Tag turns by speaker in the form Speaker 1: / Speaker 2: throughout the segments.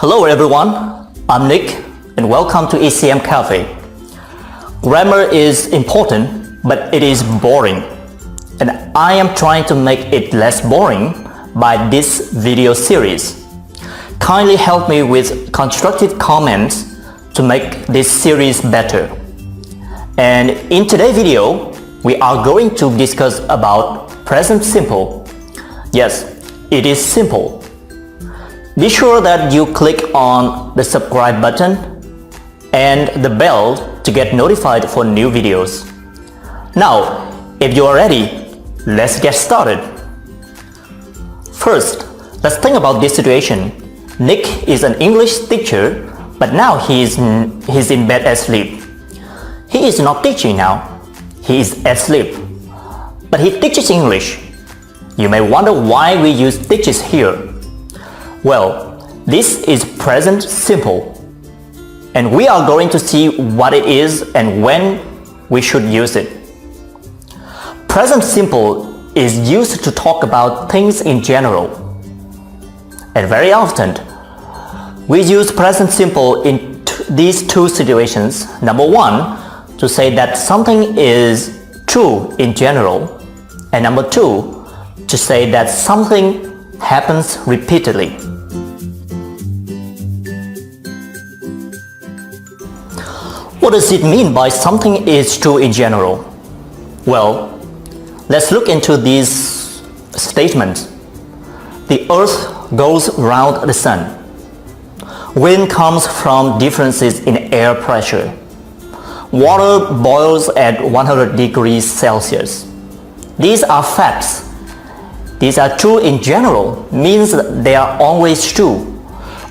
Speaker 1: Hello everyone, I'm Nick and welcome to ECM Cafe. Grammar is important, but it is boring. And I am trying to make it less boring by this video series. Kindly help me with constructive comments to make this series better. And in today's video, we are going to discuss about present simple. Yes, it is simple. Be sure that you click on the subscribe button and the bell to get notified for new videos. Now, if you are ready, let's get started. First, let's think about this situation. Nick is an English teacher, but now he's in bed asleep. He is not teaching now, he is asleep. But he teaches English. You may wonder why we use teaches here. Well, this is present simple. And we are going to see what it is and when we should use it. Present simple is used to talk about things in general. And very often, we use present simple in these two situations. Number one, to say that something is true in general. And number two, to say that something happens repeatedly. What does it mean by something is true in general? Well, let's look into these statements. The earth goes round the sun. Wind comes from differences in air pressure. Water boils at 100 degrees Celsius. These are facts. These are true in general, means that they are always true.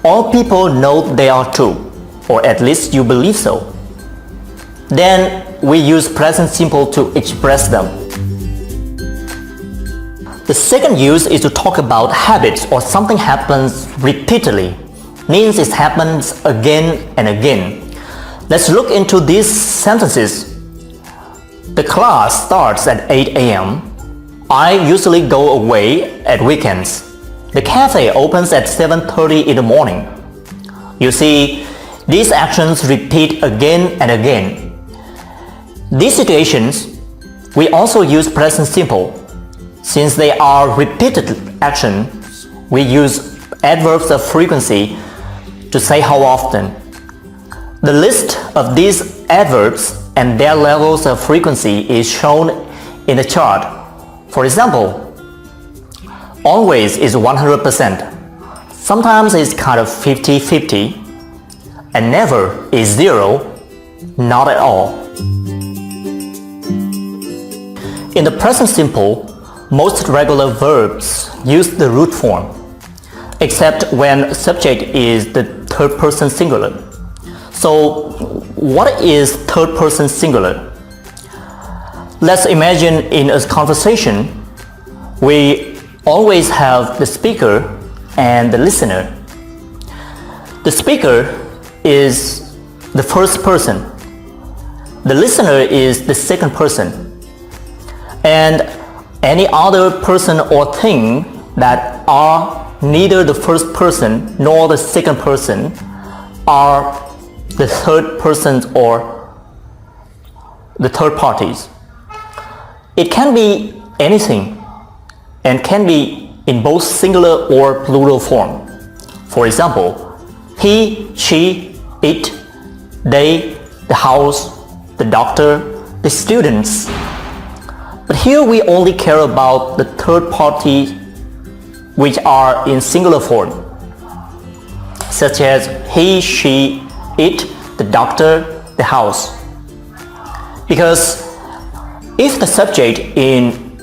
Speaker 1: All people know they are true, or at least you believe so. Then we use present simple to express them. The second use is to talk about habits or something happens repeatedly, means it happens again and again. Let's look into these sentences. The class starts at 8 a.m. I usually go away at weekends. The cafe opens at 7:30 in the morning. You see, these actions repeat again and again. These situations, we also use present simple. Since they are repeated actions, we use adverbs of frequency to say how often. The list of these adverbs and their levels of frequency is shown in the chart. For example, always is 100%. Sometimes it's kind of 50-50. And never is 0, not at all. In the present simple, most regular verbs use the root form, except when subject is the third person singular. So, what is third person singular? Let's imagine in a conversation, we always have the speaker and the listener. The speaker is the first person. The listener is the second person. And any other person or thing that are neither the first person nor the second person are the third persons or the third parties. It can be anything and can be in both singular or plural form. For example, he, she, it, they, the house, the doctor, the students. But here we only care about the third party which are in singular form, such as he, she, it, the doctor, the house. Because if the subject in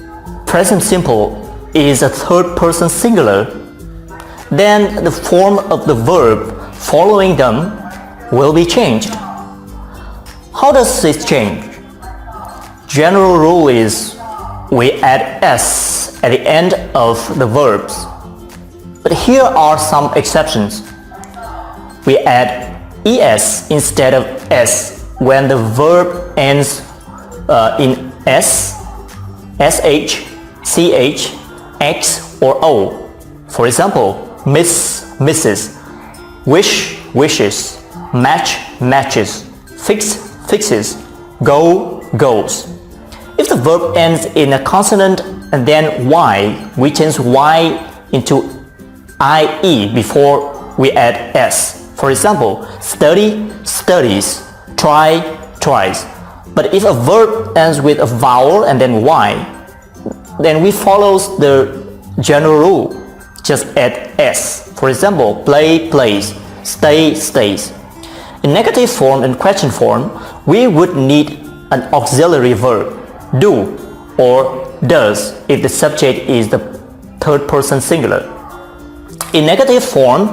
Speaker 1: present simple is a third person singular, then the form of the verb following them will be changed. How does this change? General rule is we add s at the end of the verbs. But here are some exceptions. We add es instead of s when the verb ends in s, sh, ch, x, or o. For example, Miss, Mrs. wish, wishes, match, matches, fix, fixes, go, goes. If the verb ends in a consonant and then y, we change y into ie before we add s. For example, study, studies, try, tries. But if a verb ends with a vowel and then y, then we follow the general rule. Just add s. For example, play, plays, stay, stays. In negative form and question form, we would need an auxiliary verb, do or does, if the subject is the third person singular. In negative form,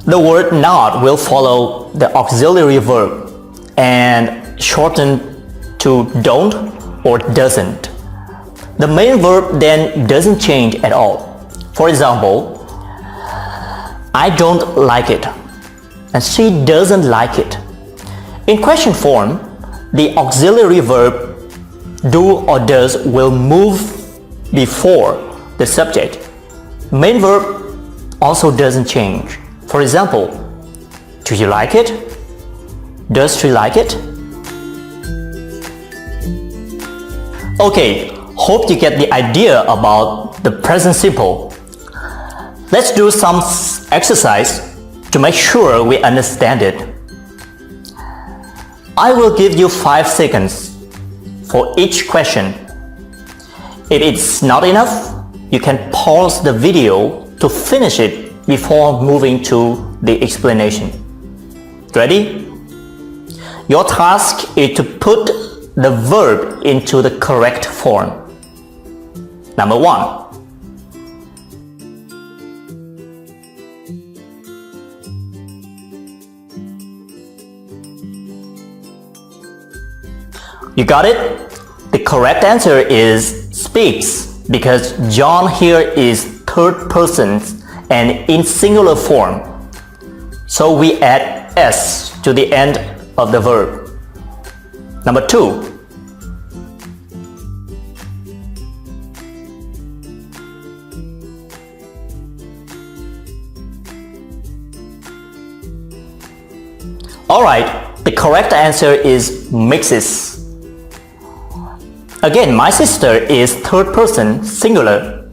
Speaker 1: the word not will follow the auxiliary verb and shorten to don't or doesn't. The main verb then doesn't change at all. For example, I don't like it and she doesn't like it. In question form, the auxiliary verb do or does will move before the subject. Main verb also doesn't change. For example, do you like it? Does she like it? Okay, hope you get the idea about the present simple. Let's do some exercise to make sure we understand it. I will give you 5 seconds for each question. If it's not enough, you can pause the video to finish it before moving to the explanation. Ready? Your task is to put the verb into the correct form. Number 1. You got it? The correct answer is speaks, because John here is third person and in singular form. So we add s to the end of the verb. Number 2. Alright, the correct answer is mixes. Again, my sister is third person singular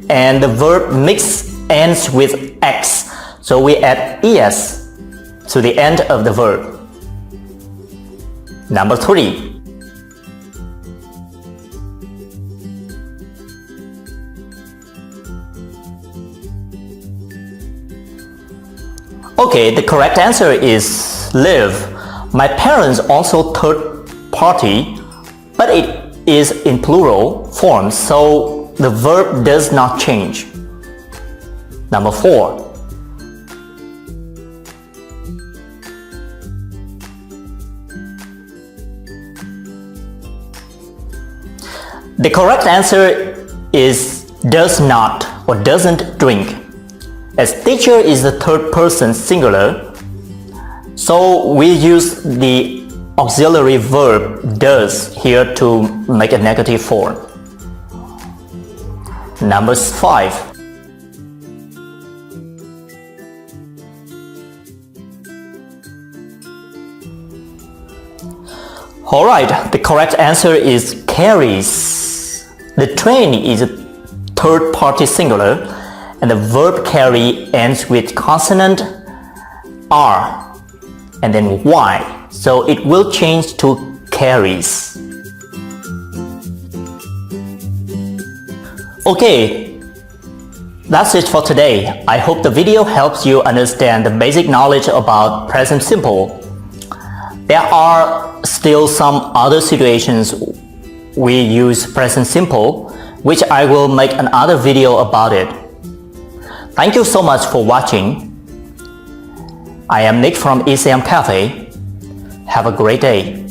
Speaker 1: and the verb mix ends with x, so we add es to the end of the verb. Number 3. Okay, the correct answer is live. My parents also third party, but it is in plural form, so the verb does not change. Number 4. The correct answer is does not or doesn't drink. As teacher is the third person singular, so we use the auxiliary verb does here to make a negative form. Number 5. Alright, the correct answer is carries. The train is a third party singular and the verb carry ends with consonant R and then Y. So it will change to carries. Okay, that's it for today. I hope the video helps you understand the basic knowledge about present simple. There are still some other situations we use present simple, which I will make another video about it. Thank you so much for watching. I am Nick from ECM Cafe. Have a great day.